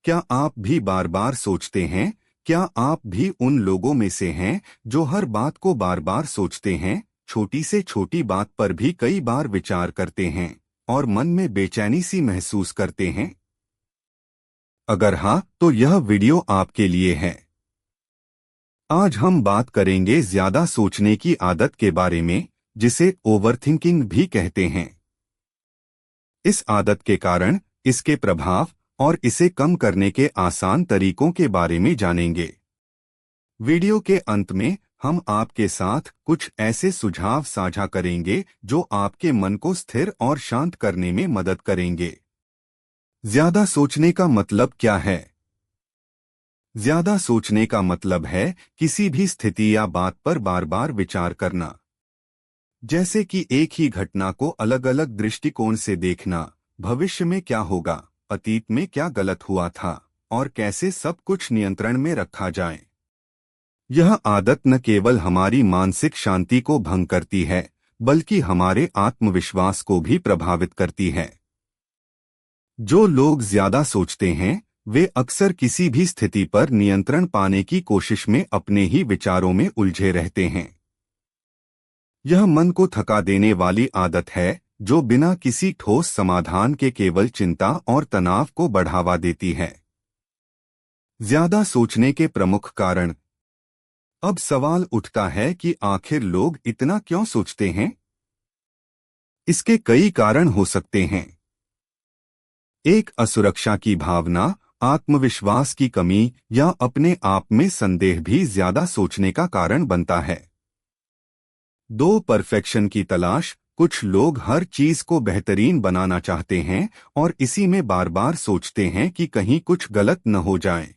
क्या आप भी बार बार सोचते हैं? क्या आप भी उन लोगों में से हैं जो हर बात को बार बार सोचते हैं, छोटी से छोटी बात पर भी कई बार विचार करते हैं और मन में बेचैनी सी महसूस करते हैं? अगर हाँ, तो यह वीडियो आपके लिए है। आज हम बात करेंगे ज्यादा सोचने की आदत के बारे में, जिसे ओवरथिंकिंग भी कहते हैं। इस आदत के कारण, इसके प्रभाव और इसे कम करने के आसान तरीकों के बारे में जानेंगे। वीडियो के अंत में हम आपके साथ कुछ ऐसे सुझाव साझा करेंगे जो आपके मन को स्थिर और शांत करने में मदद करेंगे। ज्यादा सोचने का मतलब क्या है? ज्यादा सोचने का मतलब है किसी भी स्थिति या बात पर बार बार विचार करना। जैसे कि एक ही घटना को अलग अलग दृष्टिकोण से देखना, भविष्य में क्या होगा, अतीत में क्या गलत हुआ था और कैसे सब कुछ नियंत्रण में रखा जाए। यह आदत न केवल हमारी मानसिक शांति को भंग करती है, बल्कि हमारे आत्मविश्वास को भी प्रभावित करती है। जो लोग ज्यादा सोचते हैं, वे अक्सर किसी भी स्थिति पर नियंत्रण पाने की कोशिश में अपने ही विचारों में उलझे रहते हैं। यह मन को थका देने वाली आदत है, जो बिना किसी ठोस समाधान के केवल चिंता और तनाव को बढ़ावा देती है। ज्यादा सोचने के प्रमुख कारण। अब सवाल उठता है कि आखिर लोग इतना क्यों सोचते हैं? इसके कई कारण हो सकते हैं। एक, असुरक्षा की भावना, आत्मविश्वास की कमी या अपने आप में संदेह भी ज्यादा सोचने का कारण बनता है। दो, परफेक्शन की तलाश, कुछ लोग हर चीज को बेहतरीन बनाना चाहते हैं और इसी में बार बार सोचते हैं कि कहीं कुछ गलत न हो जाए।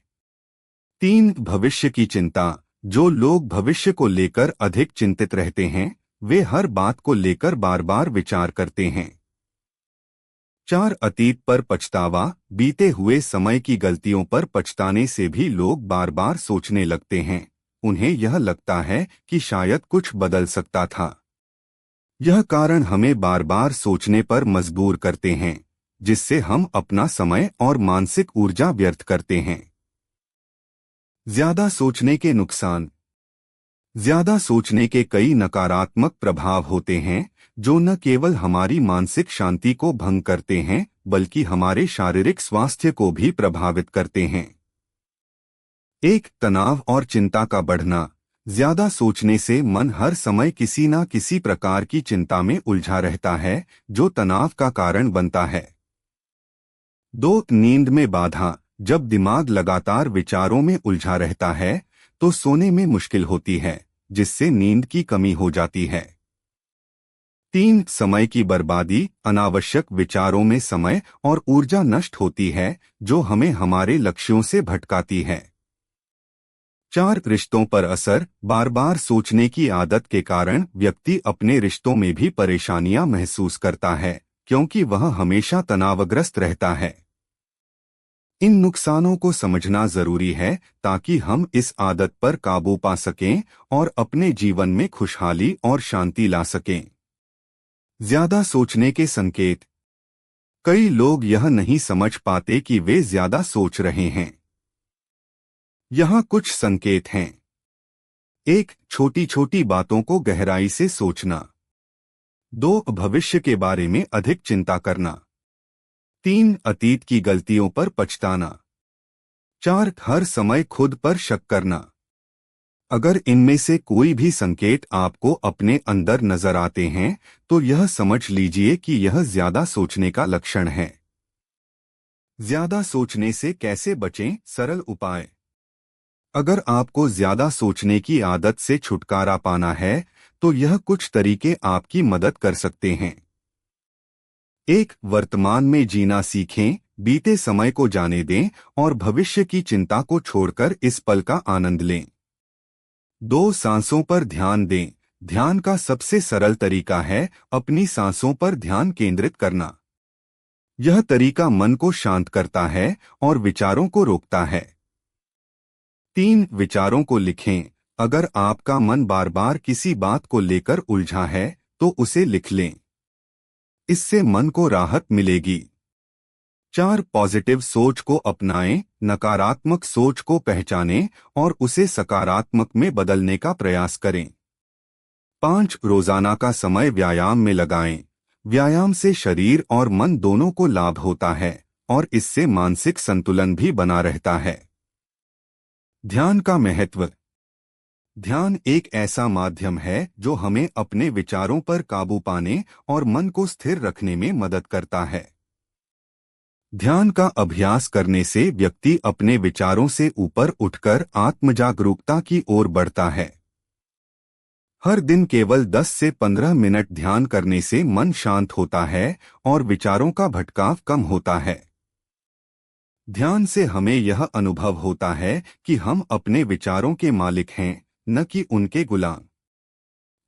तीन, भविष्य की चिंता, जो लोग भविष्य को लेकर अधिक चिंतित रहते हैं, वे हर बात को लेकर बार बार विचार करते हैं। चार, अतीत पर पछतावा, बीते हुए समय की गलतियों पर पछताने से भी लोग बार बार सोचने लगते हैं। उन्हें यह लगता है कि शायद कुछ बदल सकता था। यह कारण हमें बार बार सोचने पर मजबूर करते हैं, जिससे हम अपना समय और मानसिक ऊर्जा व्यर्थ करते हैं। ज्यादा सोचने के नुकसान। ज्यादा सोचने के कई नकारात्मक प्रभाव होते हैं, जो न केवल हमारी मानसिक शांति को भंग करते हैं, बल्कि हमारे शारीरिक स्वास्थ्य को भी प्रभावित करते हैं। एक, तनाव और चिंता का बढ़ना। ज्यादा सोचने से मन हर समय किसी न किसी प्रकार की चिंता में उलझा रहता है, जो तनाव का कारण बनता है। दो, नींद में बाधा। जब दिमाग लगातार विचारों में उलझा रहता है, तो सोने में मुश्किल होती है, जिससे नींद की कमी हो जाती है। तीन, समय की बर्बादी, अनावश्यक विचारों में समय और ऊर्जा नष्ट होती है, जो हमें हमारे लक्ष्यों से भटकाती है। चार, रिश्तों पर असर। बार बार सोचने की आदत के कारण व्यक्ति अपने रिश्तों में भी परेशानियां महसूस करता है, क्योंकि वह हमेशा तनावग्रस्त रहता है। इन नुकसानों को समझना जरूरी है ताकि हम इस आदत पर काबू पा सकें और अपने जीवन में खुशहाली और शांति ला सकें। ज्यादा सोचने के संकेत। कई लोग यह नहीं समझ पाते कि वे ज्यादा सोच रहे हैं। यहाँ कुछ संकेत हैं। एक, छोटी छोटी बातों को गहराई से सोचना। दो, भविष्य के बारे में अधिक चिंता करना। तीन, अतीत की गलतियों पर पछताना। चार, हर समय खुद पर शक करना। अगर इनमें से कोई भी संकेत आपको अपने अंदर नजर आते हैं, तो यह समझ लीजिए कि यह ज्यादा सोचने का लक्षण है। ज्यादा सोचने से कैसे बचें? सरल उपाय। अगर आपको ज्यादा सोचने की आदत से छुटकारा पाना है, तो यह कुछ तरीके आपकी मदद कर सकते हैं। एक, वर्तमान में जीना सीखें, बीते समय को जाने दें और भविष्य की चिंता को छोड़कर इस पल का आनंद लें। दो, सांसों पर ध्यान दें। ध्यान का सबसे सरल तरीका है अपनी सांसों पर ध्यान केंद्रित करना। यह तरीका मन को शांत करता है और विचारों को रोकता है। तीन, विचारों को लिखें। अगर आपका मन बार बार किसी बात को लेकर उलझा है, तो उसे लिख लें। इससे मन को राहत मिलेगी। 4. पॉजिटिव सोच को अपनाएं, नकारात्मक सोच को पहचानें और उसे सकारात्मक में बदलने का प्रयास करें। 5. रोजाना का समय व्यायाम में लगाएं। व्यायाम से शरीर और मन दोनों को लाभ होता है और इससे मानसिक संतुलन भी बना रहता है। ध्यान का महत्व। ध्यान एक ऐसा माध्यम है जो हमें अपने विचारों पर काबू पाने और मन को स्थिर रखने में मदद करता है। ध्यान का अभ्यास करने से व्यक्ति अपने विचारों से ऊपर उठकर आत्मजागरूकता की ओर बढ़ता है। हर दिन केवल 10 से 15 मिनट ध्यान करने से मन शांत होता है और विचारों का भटकाव कम होता है। ध्यान से हमें यह अनुभव होता है कि हम अपने विचारों के मालिक हैं, न कि उनके गुलाम।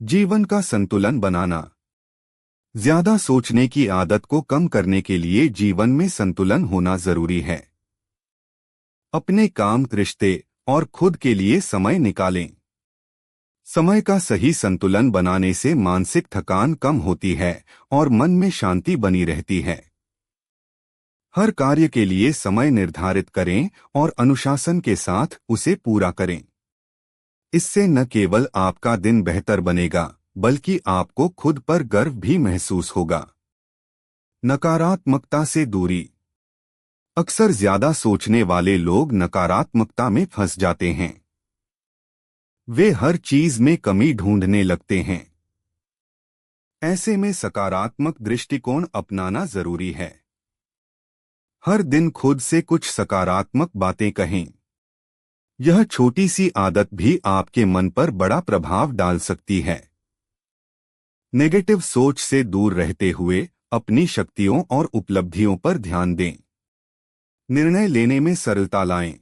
जीवन का संतुलन बनाना। ज्यादा सोचने की आदत को कम करने के लिए जीवन में संतुलन होना जरूरी है। अपने काम, रिश्ते और खुद के लिए समय निकालें। समय का सही संतुलन बनाने से मानसिक थकान कम होती है और मन में शांति बनी रहती है। हर कार्य के लिए समय निर्धारित करें और अनुशासन के साथ उसे पूरा करें। इससे न केवल आपका दिन बेहतर बनेगा, बल्कि आपको खुद पर गर्व भी महसूस होगा। नकारात्मकता से दूरी। अक्सर ज्यादा सोचने वाले लोग नकारात्मकता में फंस जाते हैं। वे हर चीज में कमी ढूंढने लगते हैं। ऐसे में सकारात्मक दृष्टिकोण अपनाना जरूरी है। हर दिन खुद से कुछ सकारात्मक बातें कहें। यह छोटी सी आदत भी आपके मन पर बड़ा प्रभाव डाल सकती है। नेगेटिव सोच से दूर रहते हुए अपनी शक्तियों और उपलब्धियों पर ध्यान दें। निर्णय लेने में सरलता लाएं।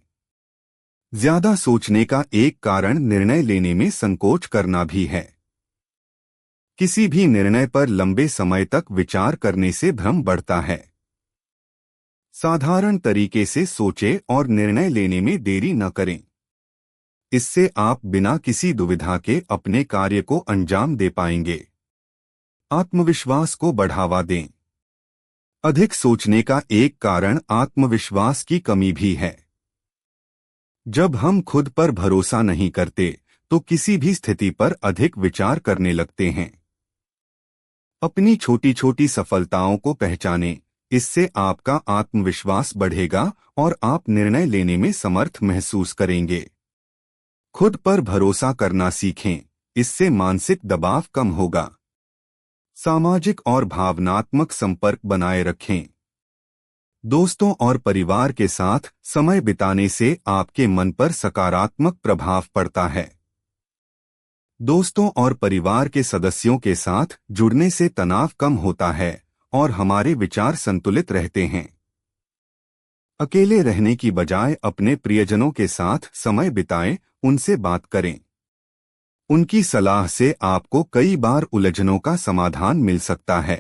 ज्यादा सोचने का एक कारण निर्णय लेने में संकोच करना भी है। किसी भी निर्णय पर लंबे समय तक विचार करने से भ्रम बढ़ता है। साधारण तरीके से सोचें और निर्णय लेने में देरी न करें। इससे आप बिना किसी दुविधा के अपने कार्य को अंजाम दे पाएंगे। आत्मविश्वास को बढ़ावा दें। अधिक सोचने का एक कारण आत्मविश्वास की कमी भी है। जब हम खुद पर भरोसा नहीं करते तो किसी भी स्थिति पर अधिक विचार करने लगते हैं। अपनी छोटी छोटी सफलताओं को पहचानें, इससे आपका आत्मविश्वास बढ़ेगा और आप निर्णय लेने में समर्थ महसूस करेंगे। खुद पर भरोसा करना सीखें, इससे मानसिक दबाव कम होगा। सामाजिक और भावनात्मक संपर्क बनाए रखें। दोस्तों और परिवार के साथ समय बिताने से आपके मन पर सकारात्मक प्रभाव पड़ता है। दोस्तों और परिवार के सदस्यों के साथ जुड़ने से तनाव कम होता है और हमारे विचार संतुलित रहते हैं। अकेले रहने की बजाय अपने प्रियजनों के साथ समय बिताएं, उनसे बात करें। उनकी सलाह से आपको कई बार उलझनों का समाधान मिल सकता है।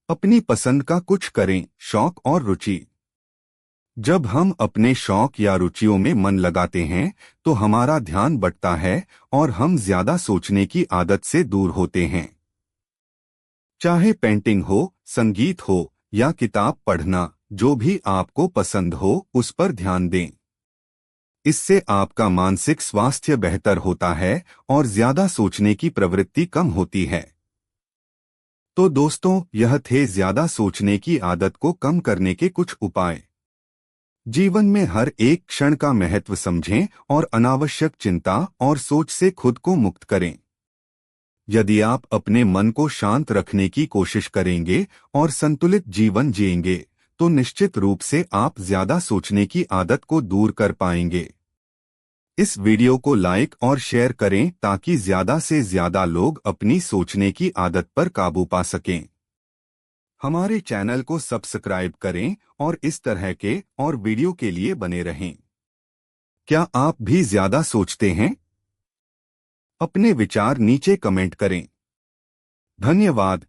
अपनी पसंद का कुछ करें। शौक और रुचि। जब हम अपने शौक या रुचियों में मन लगाते हैं तो हमारा ध्यान बंटता है और हम ज्यादा सोचने की आदत से दूर होते हैं। चाहे पेंटिंग हो, संगीत हो या किताब पढ़ना, जो भी आपको पसंद हो उस पर ध्यान दें। इससे आपका मानसिक स्वास्थ्य बेहतर होता है और ज्यादा सोचने की प्रवृत्ति कम होती है। तो दोस्तों, यह थे ज्यादा सोचने की आदत को कम करने के कुछ उपाय। जीवन में हर एक क्षण का महत्व समझें और अनावश्यक चिंता और सोच से खुद को मुक्त करें। यदि आप अपने मन को शांत रखने की कोशिश करेंगे और संतुलित जीवन जिएंगे तो निश्चित रूप से आप ज्यादा सोचने की आदत को दूर कर पाएंगे। इस वीडियो को लाइक और शेयर करें ताकि ज्यादा से ज्यादा लोग अपनी सोचने की आदत पर काबू पा सकें। हमारे चैनल को सब्सक्राइब करें और इस तरह के और वीडियो के लिए बने रहें। क्या आप भी ज्यादा सोचते हैं? अपने विचार नीचे कमेंट करें। धन्यवाद।